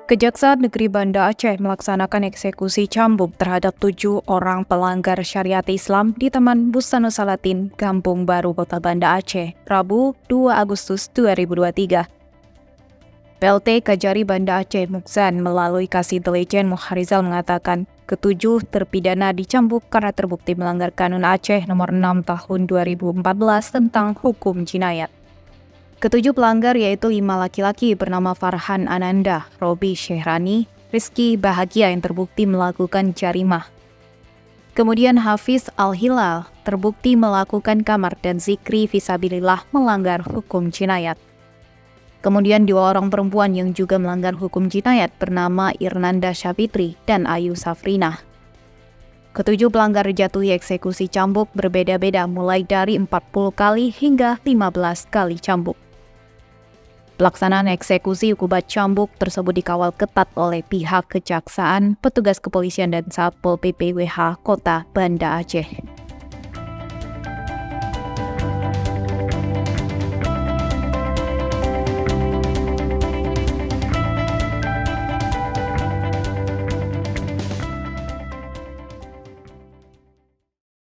Kejaksaan Negeri Banda Aceh melaksanakan eksekusi cambuk terhadap 7 orang pelanggar syariat Islam di Taman Bustanul Salatin, Kampung Baru, Kota Banda Aceh, Rabu 2 Agustus 2023. PLT Kajari Banda Aceh Muksan melalui Kasih Intelijen Muharizal mengatakan, ketujuh terpidana dicambuk karena terbukti melanggar Kanun Aceh Nomor 6 Tahun 2014 tentang hukum jinayat. Ketujuh pelanggar yaitu 5 laki-laki bernama Farhan Ananda, Robi Syehrani, Rizky Bahagia yang terbukti melakukan jarimah. Kemudian Hafiz Al-Hilal terbukti melakukan kamar dan zikri fisabilillah melanggar hukum jinayat. Kemudian 2 orang perempuan yang juga melanggar hukum jinayat bernama Irnanda Syafitri dan Ayu Safrina. Ketujuh pelanggar jatuhi eksekusi cambuk berbeda-beda mulai dari 40 kali hingga 15 kali cambuk. Pelaksanaan eksekusi hukuman cambuk tersebut dikawal ketat oleh pihak kejaksaan, petugas kepolisian dan Satpol PP WH Kota Banda Aceh.